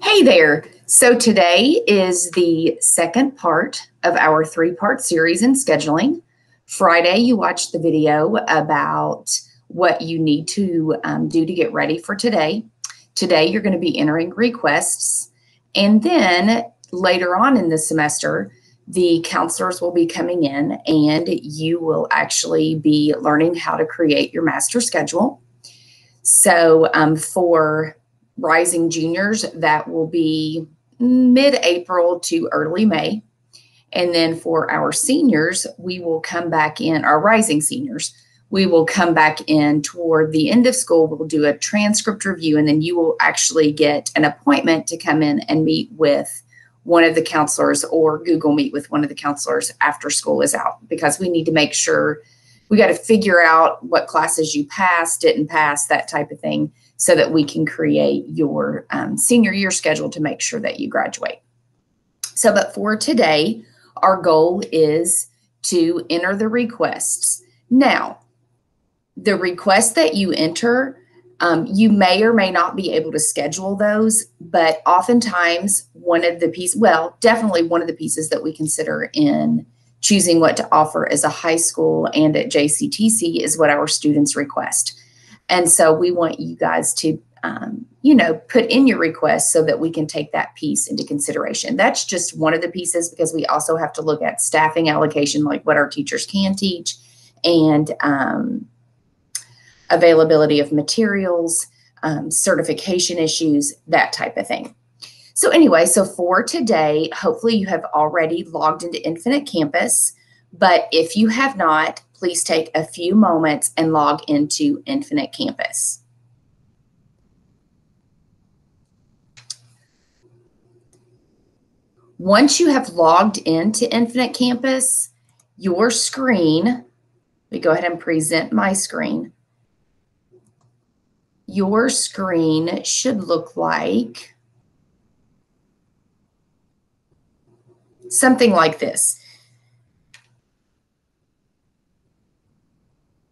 Hey there. So today is the second part of our three-part series in scheduling. Friday, you watched the video about what you need to do to get ready for today. Today, you're going to be entering requests. And then later on in the semester, the counselors will be coming in and you will actually be learning how to create your master schedule. So for rising juniors, that will be mid-April to early May. And then for our seniors, we will come back in, our rising seniors, we will come back in toward the end of school. We'll do a transcript review, and then you will actually get an appointment to come in and meet with one of the counselors or Google Meet with one of the counselors after school is out, because we need to make sure we got to figure out what classes you passed, didn't pass, that type of thing, so that we can create your senior year schedule to make sure that you graduate. So, but for today, our goal is to enter the requests. Now, the requests that you enter, you may or may not be able to schedule those, but oftentimes definitely one of the pieces that we consider in choosing what to offer as a high school and at JCTC is what our students request. And so we want you guys to, put in your requests so that we can take that piece into consideration. That's just one of the pieces, because we also have to look at staffing allocation, like what our teachers can teach, and availability of materials, certification issues, that type of thing. So anyway, so for today, hopefully you have already logged into Infinite Campus, but if you have not, please take a few moments and log into Infinite Campus. Once you have logged into Infinite Campus, your screen, let me go ahead and present my screen. Your screen should look like something like this.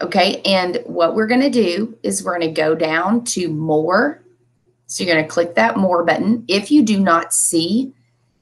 Okay, and what we're going to do is we're going to go down to More. So you're going to click that More button. If you do not see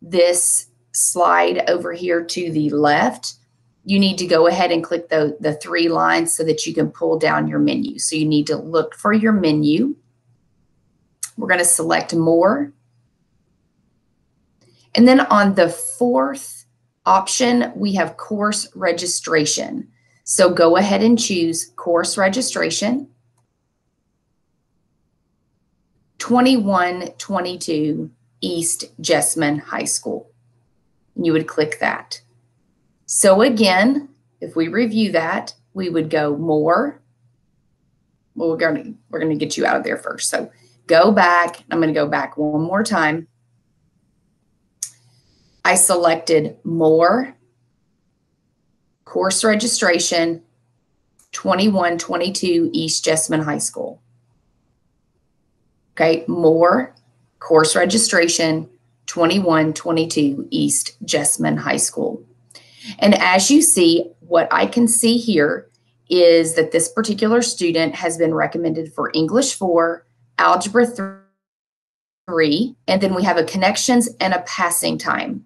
this slide over here to the left, you need to go ahead and click the three lines so that you can pull down your menu. So you need to look for your menu. We're going to select More. And then on the fourth option, we have Course Registration. So go ahead and choose Course Registration 2122 East Jessamine High School. And you would click that. So again, if we review that, we would go More. Well, we're going to get you out of there first. So go back. I'm going to go back one more time. I selected More, Course Registration, 2122 East Jessamine High School. Okay, More, Course Registration, 2122 East Jessamine High School. And as you see, what I can see here is that this particular student has been recommended for English 4, Algebra 3, and then we have a connections and a passing time.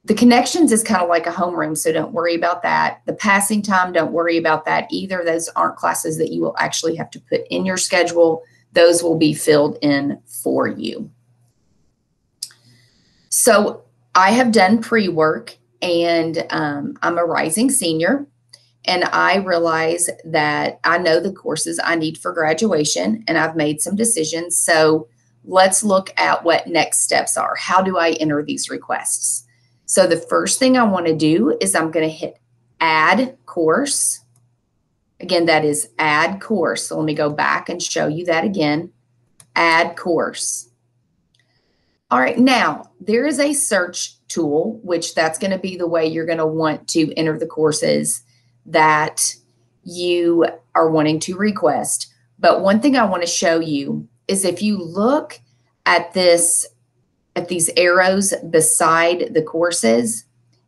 The connections is kind of like a homeroom, so don't worry about that. The passing time, don't worry about that either. Those aren't classes that you will actually have to put in your schedule. Those will be filled in for you. So I have done pre-work, and I'm a rising senior, and I realize that I know the courses I need for graduation, and I've made some decisions. So let's look at what next steps are. How do I enter these requests? So the first thing I want to do is I'm going to hit Add Course. Again, that is Add Course. So let me go back and show you that again. Add Course. All right, now there is a search tool, which that's going to be the way you're going to want to enter the courses that you are wanting to request. But one thing I want to show you is if you look at these arrows beside the courses,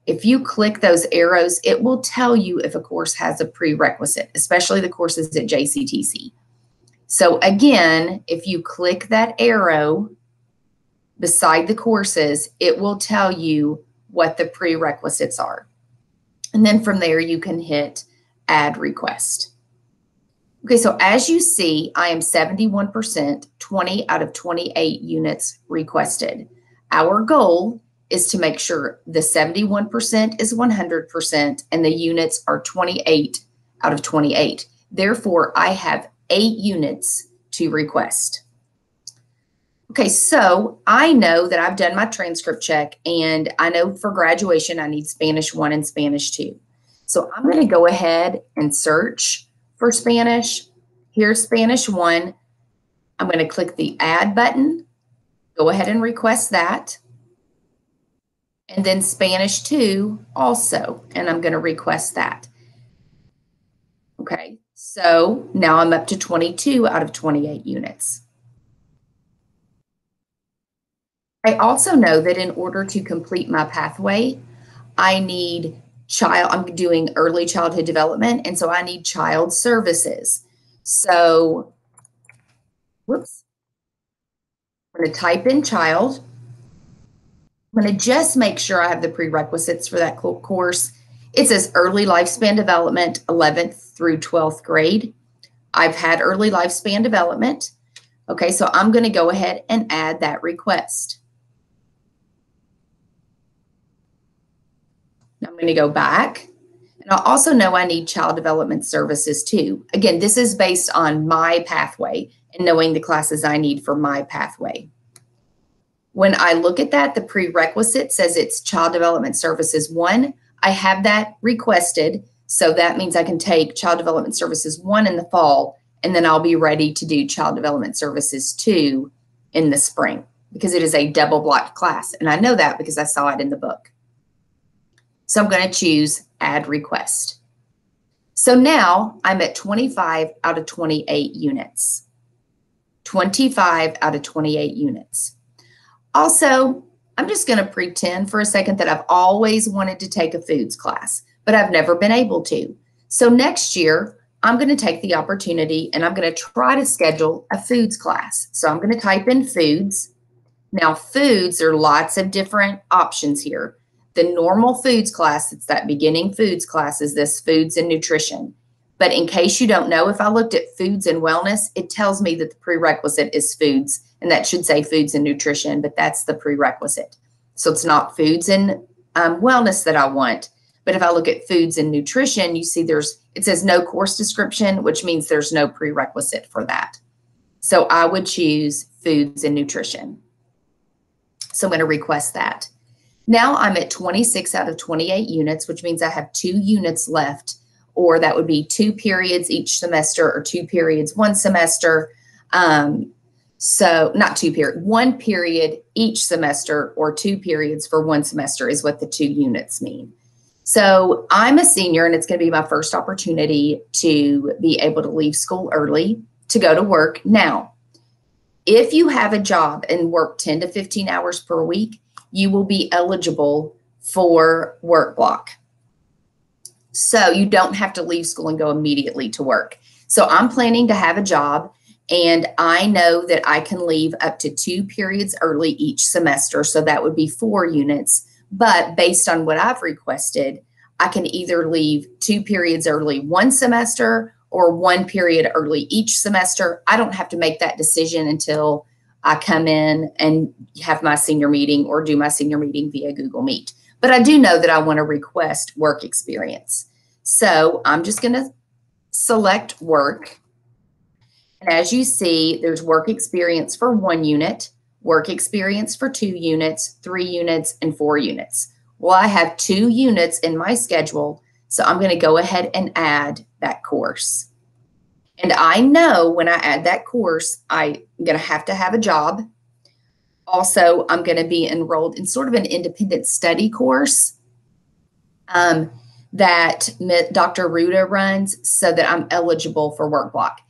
if you click those arrows, it will tell you if a course has a prerequisite, especially the courses at JCTC. So again, if you click that arrow, beside the courses, it will tell you what the prerequisites are. And then from there, you can hit add request. Okay, so as you see, I am 71%, 20 out of 28 units requested. Our goal is to make sure the 71% is 100% and the units are 28 out of 28. Therefore, I have 8 units to request. Okay, so I know that I've done my transcript check, and I know for graduation I need Spanish 1 and Spanish 2. So I'm going to go ahead and search for Spanish. Here's Spanish 1. I'm going to click the add button, go ahead and request that. And then Spanish 2 also, and I'm going to request that. Okay, so now I'm up to 22 out of 28 units. I also know that in order to complete my pathway, I need I'm doing early childhood development, and so I need child services. So, whoops, I'm going to type in child. I'm going to just make sure I have the prerequisites for that course. It says early lifespan development, 11th through 12th grade. I've had early lifespan development. Okay, so I'm going to go ahead and add that request. Now I'm going to go back, and I also know I need child development services too. Again, this is based on my pathway and knowing the classes I need for my pathway. When I look at that, the prerequisite says it's child development services 1. I have that requested, so that means I can take child development services 1 in the fall, and then I'll be ready to do child development services 2 in the spring, because it is a double blocked class, and I know that because I saw it in the book. So I'm going to choose add request. So now I'm at 25 out of 28 units. 25 out of 28 units. Also, I'm just going to pretend for a second that I've always wanted to take a foods class, but I've never been able to. So next year, I'm going to take the opportunity and I'm going to try to schedule a foods class. So I'm going to type in foods. Now, foods, there are lots of different options here. The normal foods class, it's that beginning foods class, is this foods and nutrition. But in case you don't know, if I looked at foods and wellness, it tells me that the prerequisite is foods, and that should say foods and nutrition, but that's the prerequisite. So it's not foods and wellness that I want. But if I look at foods and nutrition, you see it says no course description, which means there's no prerequisite for that. So I would choose foods and nutrition. So I'm going to request that. Now I'm at 26 out of 28 units, which means I have 2 units left, or that would be 2 periods each semester or 2 periods one semester. So not 2 periods, 1 period each semester or 2 periods for 1 semester is what the 2 units mean. So I'm a senior, and it's going to be my first opportunity to be able to leave school early to go to work. Now, if you have a job and work 10 to 15 hours per week, you will be eligible for work block. So you don't have to leave school and go immediately to work. So I'm planning to have a job, and I know that I can leave up to 2 periods early each semester. So that would be 4 units. But based on what I've requested, I can either leave 2 periods early one semester or 1 period early each semester. I don't have to make that decision until I come in and have my senior meeting or do my senior meeting via Google Meet. But I do know that I want to request work experience. So I'm just going to select work. And as you see, there's work experience for 1 unit, work experience for 2 units, 3 units, and 4 units. Well, I have 2 units in my schedule, so I'm going to go ahead and add that course. And I know when I add that course, I'm going to have a job. Also, I'm going to be enrolled in sort of an independent study course that Dr. Ruda runs so that I'm eligible for work block.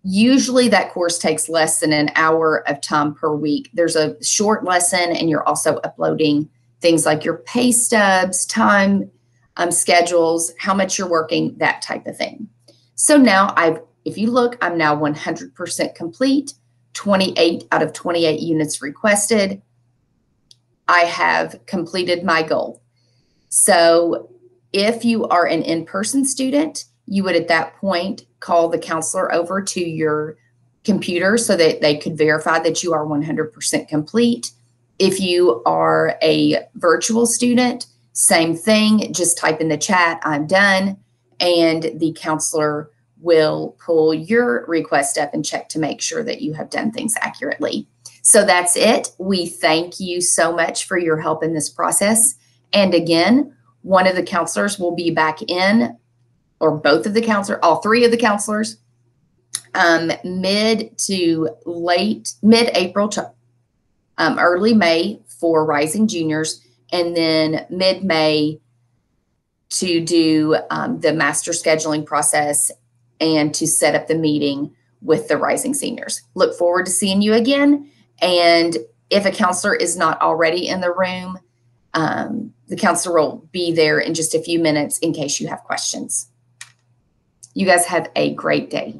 Usually that course takes less than an hour of time per week. There's a short lesson, and you're also uploading things like your pay stubs, time schedules, how much you're working, that type of thing. So now if you look, I'm now 100% complete, 28 out of 28 units requested. I have completed my goal. So if you are an in-person student, you would at that point call the counselor over to your computer so that they could verify that you are 100% complete. If you are a virtual student, same thing, just type in the chat, I'm done, and the counselor will pull your request up and check to make sure that you have done things accurately. So that's it. We thank you so much for your help in this process. And again, one of the counselors will be back in, or both of the counselors, all three of the counselors, mid April to early May for Rising Juniors, and then mid-May to do the master scheduling process and to set up the meeting with the Rising Seniors. Look forward to seeing you again. And if a counselor is not already in the room, the counselor will be there in just a few minutes in case you have questions. You guys have a great day.